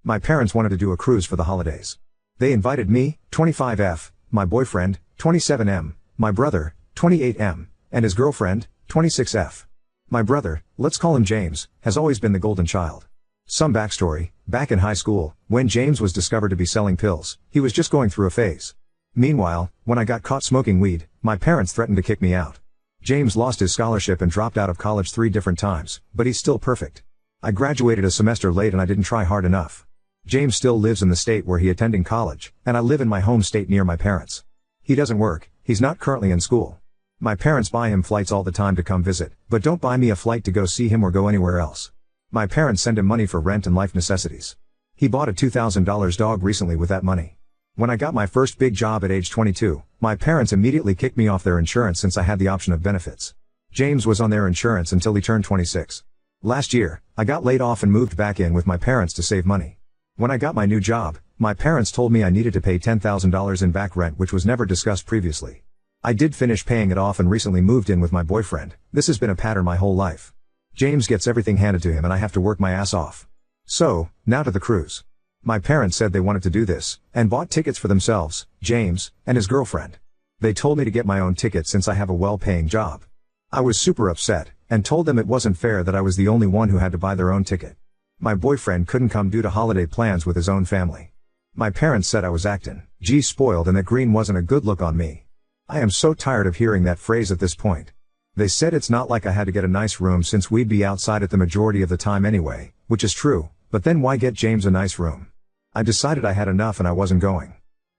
My parents wanted to do a cruise for the holidays. They invited me, 25F, my boyfriend, 27M, my brother, 28M, and his girlfriend, 26F. My brother, let's call him James, has always been the golden child. Some backstory: back in high school, when James was discovered to be selling pills, he was just going through a phase. Meanwhile, when I got caught smoking weed, my parents threatened to kick me out. James lost his scholarship and dropped out of college 3 different times, but he's still perfect. I graduated a semester late and I didn't try hard enough. James still lives in the state where he attended college, and I live in my home state near my parents. He doesn't work, he's not currently in school. My parents buy him flights all the time to come visit, but don't buy me a flight to go see him or go anywhere else. My parents send him money for rent and life necessities. He bought a $2,000 dog recently with that money. When I got my first big job at age 22, my parents immediately kicked me off their insurance since I had the option of benefits. James was on their insurance until he turned 26. Last year, I got laid off and moved back in with my parents to save money. When I got my new job, my parents told me I needed to pay $10,000 in back rent, which was never discussed previously. I did finish paying it off and recently moved in with my boyfriend. This has been a pattern my whole life. James gets everything handed to him and I have to work my ass off. So, now to the cruise. My parents said they wanted to do this, and bought tickets for themselves, James, and his girlfriend. They told me to get my own ticket since I have a well-paying job. I was super upset, and told them it wasn't fair that I was the only one who had to buy their own ticket. My boyfriend couldn't come due to holiday plans with his own family. My parents said I was actin' spoiled and that green wasn't a good look on me. I am so tired of hearing that phrase at this point. They said it's not like I had to get a nice room since we'd be outside it the majority of the time anyway, which is true, but then why get James a nice room? I decided I had enough and I wasn't going.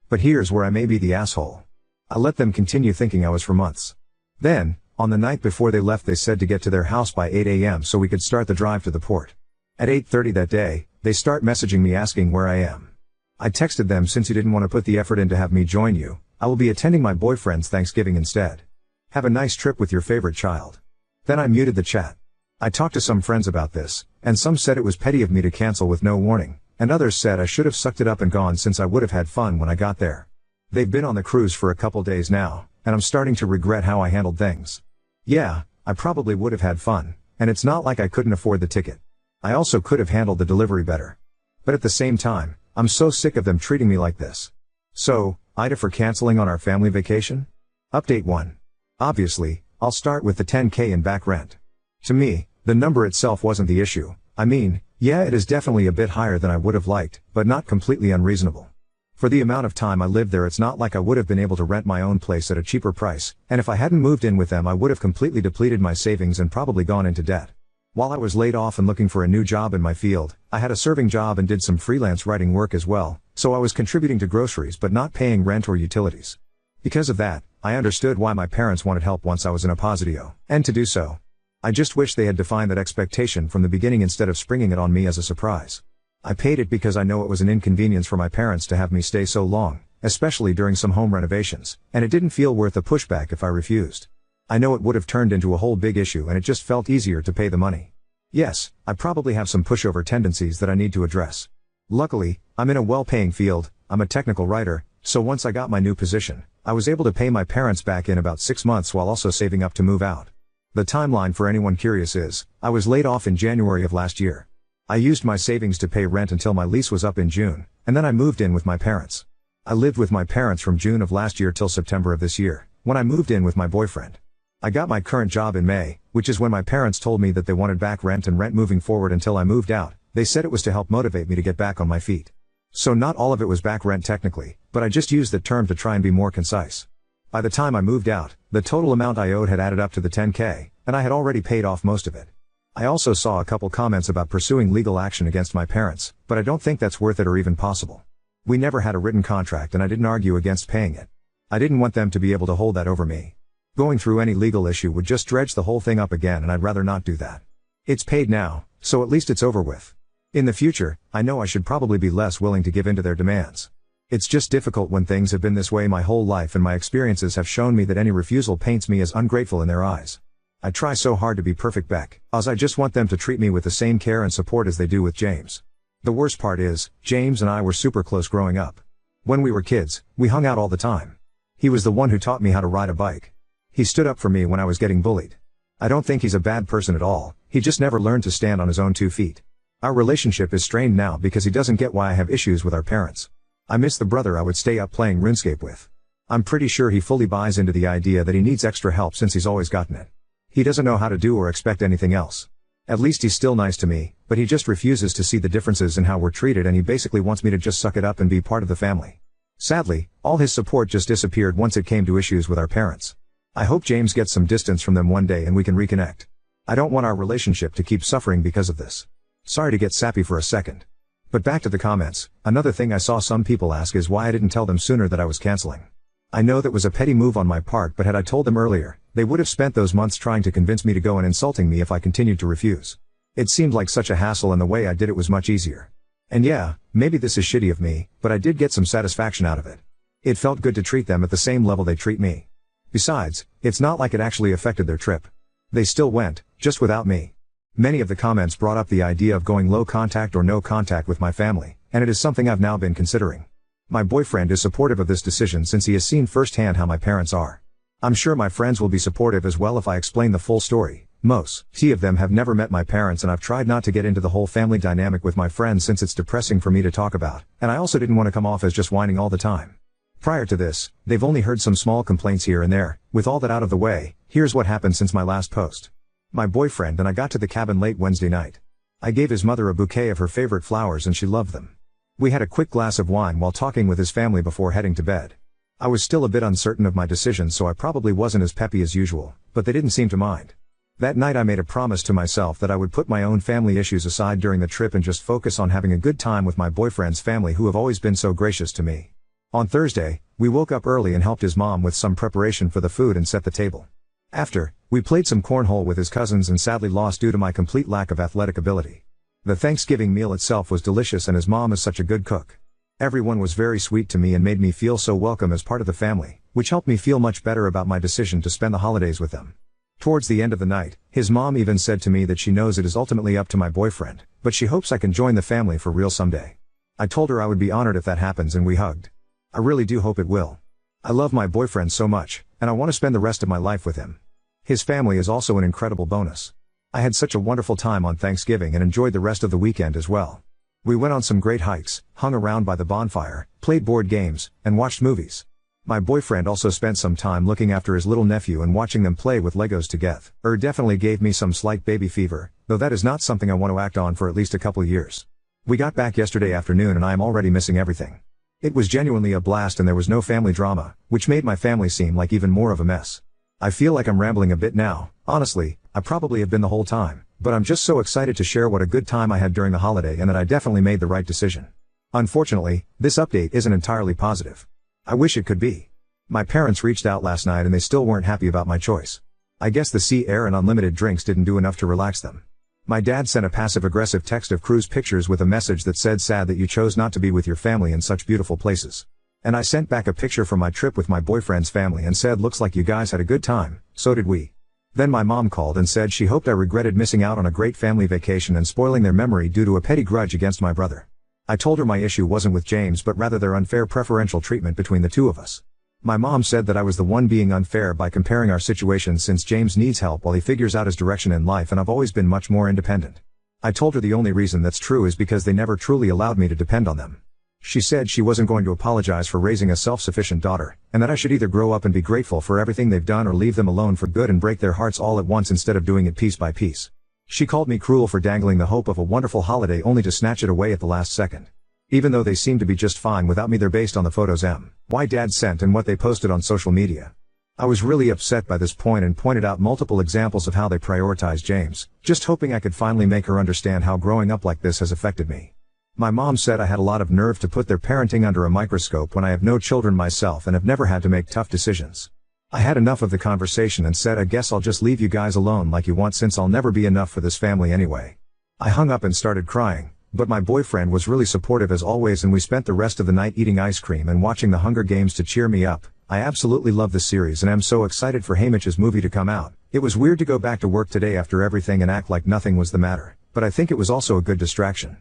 But here's where I may be the asshole. I let them continue thinking I was for months. Then, on the night before they left, they said to get to their house by 8 a.m. so we could start the drive to the port. At 8:30 that day, they start messaging me asking where I am. I texted them, since you didn't want to put the effort in to have me join you, I will be attending my boyfriend's Thanksgiving instead. Have a nice trip with your favorite child. Then I muted the chat. I talked to some friends about this, and some said it was petty of me to cancel with no warning, and others said I should have sucked it up and gone since I would have had fun when I got there. They've been on the cruise for a couple days now, and I'm starting to regret how I handled things. Yeah, I probably would have had fun, and it's not like I couldn't afford the ticket. I also could have handled the delivery better. But at the same time, I'm so sick of them treating me like this. So, Ida for canceling on our family vacation? Update 1. Obviously, I'll start with the $10K in back rent. To me, the number itself wasn't the issue. I mean, yeah, it is definitely a bit higher than I would have liked, but not completely unreasonable. For the amount of time I lived there, it's not like I would have been able to rent my own place at a cheaper price, and if I hadn't moved in with them I would have completely depleted my savings and probably gone into debt. While I was laid off and looking for a new job in my field, I had a serving job and did some freelance writing work as well, so I was contributing to groceries but not paying rent or utilities. Because of that, I understood why my parents wanted help once I was in a positio, and to do so. I just wish they had defined that expectation from the beginning instead of springing it on me as a surprise. I paid it because I know it was an inconvenience for my parents to have me stay so long, especially during some home renovations, and it didn't feel worth the pushback if I refused. I know it would have turned into a whole big issue and it just felt easier to pay the money. Yes, I probably have some pushover tendencies that I need to address. Luckily, I'm in a well-paying field, I'm a technical writer, so once I got my new position, I was able to pay my parents back in about 6 months while also saving up to move out. The timeline for anyone curious is, I was laid off in January of last year. I used my savings to pay rent until my lease was up in June, and then I moved in with my parents. I lived with my parents from June of last year till September of this year, when I moved in with my boyfriend. I got my current job in May, which is when my parents told me that they wanted back rent and rent moving forward until I moved out. They said it was to help motivate me to get back on my feet. So not all of it was back rent technically, but I just used that term to try and be more concise. By the time I moved out, the total amount I owed had added up to the $10K, and I had already paid off most of it. I also saw a couple comments about pursuing legal action against my parents, but I don't think that's worth it or even possible. We never had a written contract and I didn't argue against paying it. I didn't want them to be able to hold that over me. Going through any legal issue would just dredge the whole thing up again and I'd rather not do that. It's paid now, so at least it's over with. In the future, I know I should probably be less willing to give in to their demands. It's just difficult when things have been this way my whole life and my experiences have shown me that any refusal paints me as ungrateful in their eyes. I try so hard to be perfect back, as I just want them to treat me with the same care and support as they do with James. The worst part is, James and I were super close growing up. When we were kids, we hung out all the time. He was the one who taught me how to ride a bike. He stood up for me when I was getting bullied. I don't think he's a bad person at all, he just never learned to stand on his own 2 feet. Our relationship is strained now because he doesn't get why I have issues with our parents. I miss the brother I would stay up playing RuneScape with. I'm pretty sure he fully buys into the idea that he needs extra help since he's always gotten it. He doesn't know how to do or expect anything else. At least he's still nice to me, but he just refuses to see the differences in how we're treated, and he basically wants me to just suck it up and be part of the family. Sadly, all his support just disappeared once it came to issues with our parents. I hope James gets some distance from them one day and we can reconnect. I don't want our relationship to keep suffering because of this. Sorry to get sappy for a second. But back to the comments, another thing I saw some people ask is why I didn't tell them sooner that I was canceling. I know that was a petty move on my part, but had I told them earlier, they would have spent those months trying to convince me to go and insulting me if I continued to refuse. It seemed like such a hassle, and the way I did it was much easier. And yeah, maybe this is shitty of me, but I did get some satisfaction out of it. It felt good to treat them at the same level they treat me. Besides, it's not like it actually affected their trip. They still went, just without me. Many of the comments brought up the idea of going low contact or no contact with my family, and it is something I've now been considering. My boyfriend is supportive of this decision since he has seen firsthand how my parents are. I'm sure my friends will be supportive as well if I explain the full story. Most of them have never met my parents, and I've tried not to get into the whole family dynamic with my friends since it's depressing for me to talk about, and I also didn't want to come off as just whining all the time. Prior to this, they've only heard some small complaints here and there. With all that out of the way, here's what happened since my last post. My boyfriend and I got to the cabin late Wednesday night. I gave his mother a bouquet of her favorite flowers and she loved them. We had a quick glass of wine while talking with his family before heading to bed. I was still a bit uncertain of my decision, so I probably wasn't as peppy as usual, but they didn't seem to mind. That night I made a promise to myself that I would put my own family issues aside during the trip and just focus on having a good time with my boyfriend's family, who have always been so gracious to me. On Thursday, we woke up early and helped his mom with some preparation for the food and set the table. After, we played some cornhole with his cousins and sadly lost due to my complete lack of athletic ability. The Thanksgiving meal itself was delicious, and his mom is such a good cook. Everyone was very sweet to me and made me feel so welcome as part of the family, which helped me feel much better about my decision to spend the holidays with them. Towards the end of the night, his mom even said to me that she knows it is ultimately up to my boyfriend, but she hopes I can join the family for real someday. I told her I would be honored if that happens, and we hugged. I really do hope it will. I love my boyfriend so much, and I want to spend the rest of my life with him. His family is also an incredible bonus. I had such a wonderful time on Thanksgiving and enjoyed the rest of the weekend as well. We went on some great hikes, hung around by the bonfire, played board games, and watched movies. My boyfriend also spent some time looking after his little nephew and watching them play with Legos together. Definitely gave me some slight baby fever, though that is not something I want to act on for at least a couple years. We got back yesterday afternoon and I am already missing everything. It was genuinely a blast and there was no family drama, which made my family seem like even more of a mess. I feel like I'm rambling a bit now. Honestly, I probably have been the whole time, but I'm just so excited to share what a good time I had during the holiday and that I definitely made the right decision. Unfortunately, this update isn't entirely positive. I wish it could be. My parents reached out last night and they still weren't happy about my choice. I guess the sea air and unlimited drinks didn't do enough to relax them. My dad sent a passive-aggressive text of cruise pictures with a message that said, "Sad that you chose not to be with your family in such beautiful places." And I sent back a picture from my trip with my boyfriend's family and said, "Looks like you guys had a good time, so did we." Then my mom called and said she hoped I regretted missing out on a great family vacation and spoiling their memory due to a petty grudge against my brother. I told her my issue wasn't with James but rather their unfair preferential treatment between the two of us. My mom said that I was the one being unfair by comparing our situations since James needs help while he figures out his direction in life and I've always been much more independent. I told her the only reason that's true is because they never truly allowed me to depend on them. She said she wasn't going to apologize for raising a self-sufficient daughter, and that I should either grow up and be grateful for everything they've done or leave them alone for good and break their hearts all at once instead of doing it piece by piece. She called me cruel for dangling the hope of a wonderful holiday only to snatch it away at the last second. Even though they seem to be just fine without me, they're based on the photos my dad sent and what they posted on social media. I was really upset by this point and pointed out multiple examples of how they prioritize James, just hoping I could finally make her understand how growing up like this has affected me. My mom said I had a lot of nerve to put their parenting under a microscope when I have no children myself and have never had to make tough decisions. I had enough of the conversation and said, "I guess I'll just leave you guys alone like you want since I'll never be enough for this family anyway." I hung up and started crying, but my boyfriend was really supportive as always and we spent the rest of the night eating ice cream and watching The Hunger Games to cheer me up. I absolutely love this series and am so excited for Haymitch's movie to come out. It was weird to go back to work today after everything and act like nothing was the matter, but I think it was also a good distraction.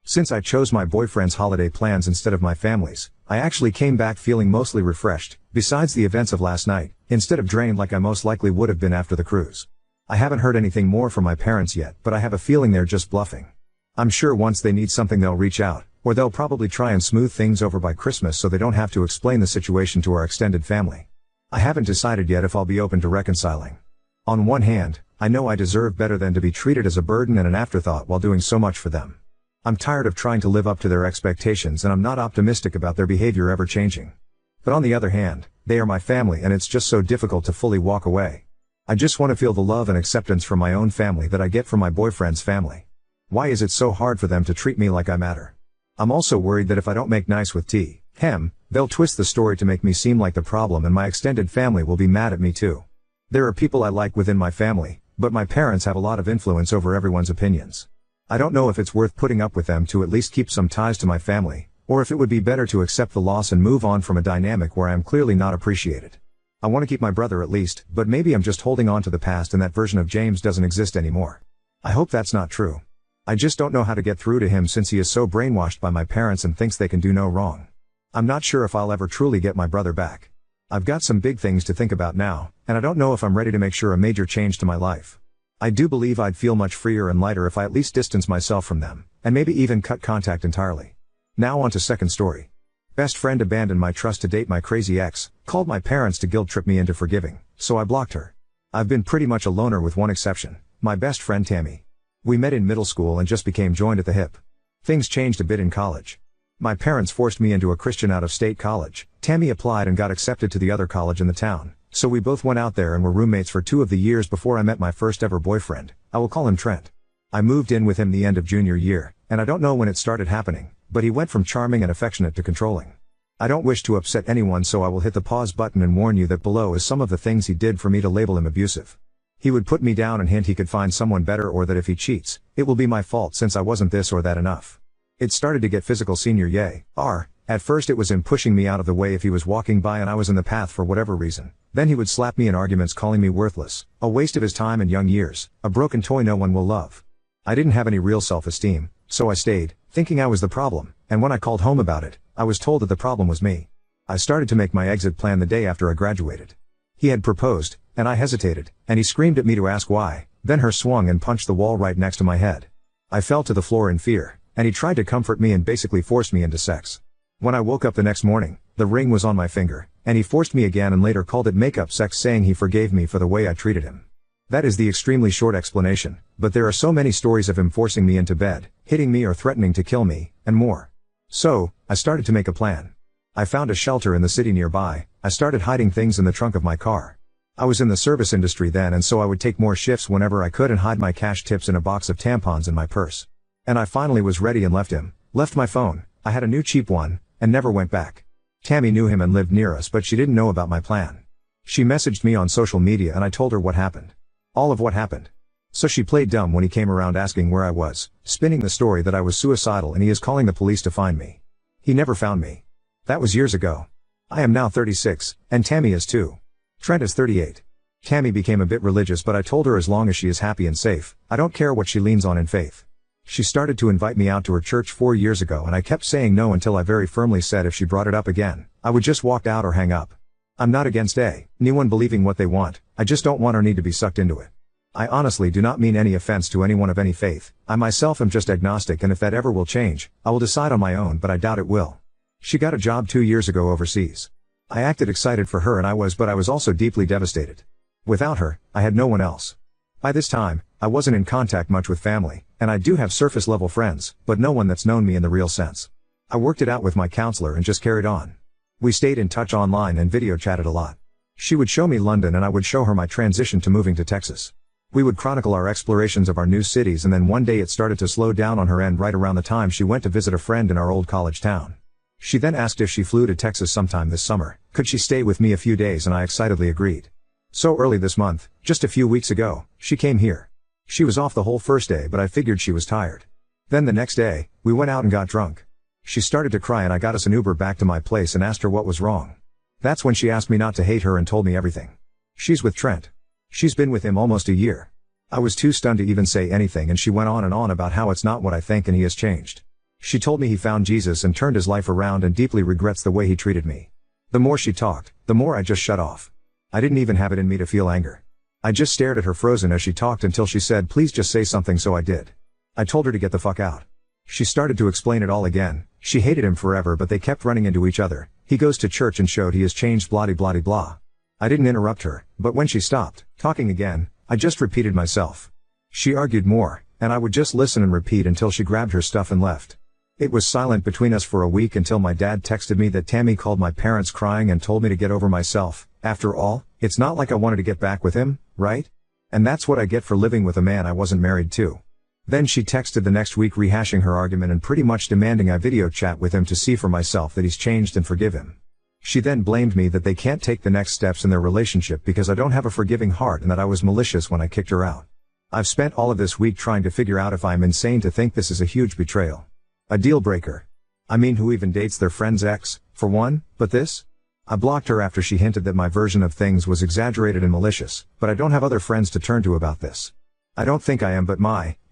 Since I chose my boyfriend's holiday plans instead of my family's, I actually came back feeling mostly refreshed, besides the events of last night, instead of drained like I most likely would have been after the cruise. I haven't heard anything more from my parents yet, but I have a feeling they're just bluffing. I'm sure once they need something they'll reach out, or they'll probably try and smooth things over by Christmas so they don't have to explain the situation to our extended family. I haven't decided yet if I'll be open to reconciling. On one hand, I know I deserve better than to be treated as a burden and an afterthought while doing so much for them. I'm tired of trying to live up to their expectations and I'm not optimistic about their behavior ever changing. But on the other hand, they are my family and it's just so difficult to fully walk away. I just want to feel the love and acceptance from my own family that I get from my boyfriend's family. Why is it so hard for them to treat me like I matter? I'm also worried that if I don't make nice with him, they'll twist the story to make me seem like the problem and my extended family will be mad at me too. There are people I like within my family, but my parents have a lot of influence over everyone's opinions. I don't know if it's worth putting up with them to at least keep some ties to my family, or if it would be better to accept the loss and move on from a dynamic where I am clearly not appreciated. I want to keep my brother at least, but maybe I'm just holding on to the past and that version of James doesn't exist anymore. I hope that's not true. I just don't know how to get through to him since he is so brainwashed by my parents and thinks they can do no wrong. I'm not sure if I'll ever truly get my brother back. I've got some big things to think about now, and I don't know if I'm ready to make sure a major change to my life. I do believe I'd feel much freer and lighter if I at least distance myself from them, and maybe even cut contact entirely. Now on to second story. Best friend abandoned my trust to date my crazy ex, called my parents to guilt trip me into forgiving, so I blocked her. I've been pretty much a loner with one exception, my best friend Tammy. We met in middle school and just became joined at the hip. Things changed a bit in college. My parents forced me into a Christian out-of-state college. Tammy applied and got accepted to the other college in the town, so we both went out there and were roommates for 2 of the years before I met my first ever boyfriend. I will call him Trent. I moved in with him the end of junior year, and I don't know when it started happening, but he went from charming and affectionate to controlling. I don't wish to upset anyone, so I will hit the pause button and warn you that below is some of the things he did for me to label him abusive. He would put me down and hint he could find someone better, or that if he cheats, it will be my fault since I wasn't this or that enough. It started to get physical senior year. At first it was him pushing me out of the way if he was walking by and I was in the path for whatever reason. Then he would slap me in arguments calling me worthless, a waste of his time and young years, a broken toy no one will love. I didn't have any real self-esteem, so I stayed, thinking I was the problem, and when I called home about it, I was told that the problem was me. I started to make my exit plan the day after I graduated. He had proposed, and I hesitated, and he screamed at me to ask why, then her swung and punched the wall right next to my head. I fell to the floor in fear, and he tried to comfort me and basically forced me into sex. When I woke up the next morning, the ring was on my finger, and he forced me again and later called it make-up sex, saying he forgave me for the way I treated him. That is the extremely short explanation, but there are so many stories of him forcing me into bed, hitting me or threatening to kill me, and more. So, I started to make a plan. I found a shelter in the city nearby. I started hiding things in the trunk of my car. I was in the service industry then, and so I would take more shifts whenever I could and hide my cash tips in a box of tampons in my purse. And I finally was ready and left my phone. I had a new cheap one, and never went back. Tammy knew him and lived near us, but she didn't know about my plan. She messaged me on social media and I told her what happened. All of what happened. So she played dumb when he came around asking where I was, spinning the story that I was suicidal and he is calling the police to find me. He never found me. That was years ago. I am now 36, and Tammy is too. Trent is 38. Tammy became a bit religious, but I told her as long as she is happy and safe, I don't care what she leans on in faith. She started to invite me out to her church 4 years ago and I kept saying no until I very firmly said if she brought it up again, I would just walk out or hang up. I'm not against anyone believing what they want, I just don't want or need to be sucked into it. I honestly do not mean any offense to anyone of any faith. I myself am just agnostic, and if that ever will change, I will decide on my own, but I doubt it will. She got a job 2 years ago overseas. I acted excited for her but I was also deeply devastated. Without her, I had no one else. By this time, I wasn't in contact much with family, and I do have surface level friends, but no one that's known me in the real sense. I worked it out with my counselor and just carried on. We stayed in touch online and video chatted a lot. She would show me London and I would show her my transition to moving to Texas. We would chronicle our explorations of our new cities, and then one day it started to slow down on her end right around the time she went to visit a friend in our old college town. She then asked if she flew to Texas sometime this summer, could she stay with me a few days, and I excitedly agreed. So early this month, just a few weeks ago, she came here. She was off the whole first day, but I figured she was tired. Then the next day, we went out and got drunk. She started to cry and I got us an Uber back to my place and asked her what was wrong. That's when she asked me not to hate her and told me everything. She's with Trent. She's been with him almost a year. I was too stunned to even say anything, and she went on and on about how it's not what I think and he has changed. She told me he found Jesus and turned his life around and deeply regrets the way he treated me. The more she talked, the more I just shut off. I didn't even have it in me to feel anger. I just stared at her frozen as she talked until she said please just say something, so I did. I told her to get the fuck out. She started to explain it all again. She hated him forever, but they kept running into each other. He goes to church and showed he has changed, blah blah blah. I didn't interrupt her, but when she stopped talking again, I just repeated myself. She argued more, and I would just listen and repeat until she grabbed her stuff and left. It was silent between us for a week until my dad texted me that Tammy called my parents crying and told me to get over myself. After all, it's not like I wanted to get back with him, right? And that's what I get for living with a man I wasn't married to. Then she texted the next week rehashing her argument and pretty much demanding I video chat with him to see for myself that he's changed and forgive him. She then blamed me that they can't take the next steps in their relationship because I don't have a forgiving heart and that I was malicious when I kicked her out. I've spent all of this week trying to figure out if I'm insane to think this is a huge betrayal. A deal breaker. I mean, who even dates their friend's ex, for one, but this? I blocked her after she hinted that my version of things was exaggerated and malicious, but I don't have other friends to turn to about this. I don't think I am, but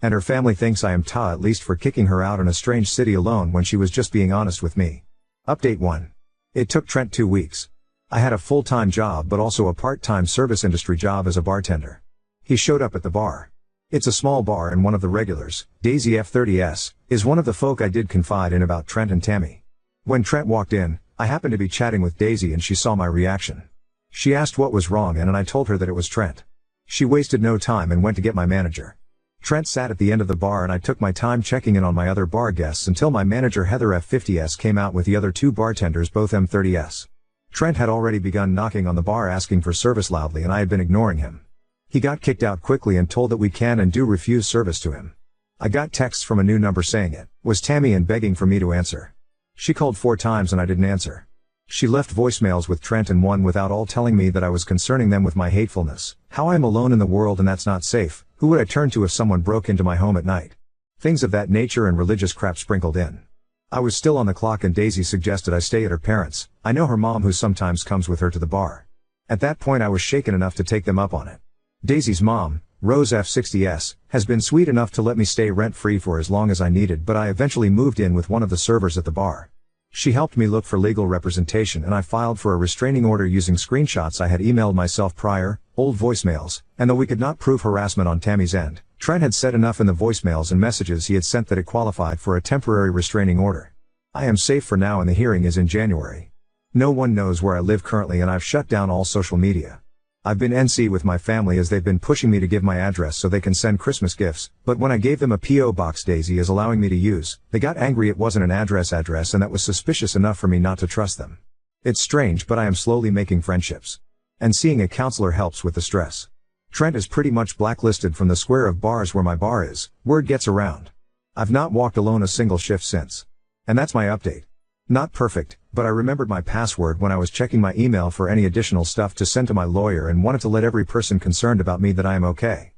and her family thinks I am at least for kicking her out in a strange city alone when she was just being honest with me. Update 1. It took Trent 2 weeks. I had a full-time job but also a part-time service industry job as a bartender. He showed up at the bar. It's a small bar and one of the regulars, Daisy F30S, is one of the folk I did confide in about Trent and Tammy. When Trent walked in, I happened to be chatting with Daisy and she saw my reaction. She asked what was wrong and I told her that it was Trent. She wasted no time and went to get my manager. Trent sat at the end of the bar and I took my time checking in on my other bar guests until my manager Heather F50S came out with the other 2 bartenders, both M30S. Trent had already begun knocking on the bar asking for service loudly and I had been ignoring him. He got kicked out quickly and told that we can and do refuse service to him. I got texts from a new number saying it was Tammy and begging for me to answer. She called 4 times and I didn't answer. She left voicemails with Trent and one without all telling me that I was concerning them with my hatefulness, how I am alone in the world and that's not safe, who would I turn to if someone broke into my home at night. Things of that nature and religious crap sprinkled in. I was still on the clock and Daisy suggested I stay at her parents'. I know her mom who sometimes comes with her to the bar. At that point I was shaken enough to take them up on it. Daisy's mom, Rose F60S, has been sweet enough to let me stay rent-free for as long as I needed, but I eventually moved in with one of the servers at the bar. She helped me look for legal representation and I filed for a restraining order using screenshots I had emailed myself prior, old voicemails, and though we could not prove harassment on Tammy's end, Trent had said enough in the voicemails and messages he had sent that it qualified for a temporary restraining order. I am safe for now and the hearing is in January. No one knows where I live currently and I've shut down all social media. I've been NC with my family as they've been pushing me to give my address so they can send Christmas gifts, but when I gave them a P.O. box Daisy is allowing me to use, they got angry it wasn't an address and that was suspicious enough for me not to trust them. It's strange but I am slowly making friendships. And seeing a counselor helps with the stress. Trent is pretty much blacklisted from the square of bars where my bar is, word gets around. I've not walked alone a single shift since. And that's my update. Not perfect, but I remembered my password when I was checking my email for any additional stuff to send to my lawyer and wanted to let every person concerned about me that I am okay.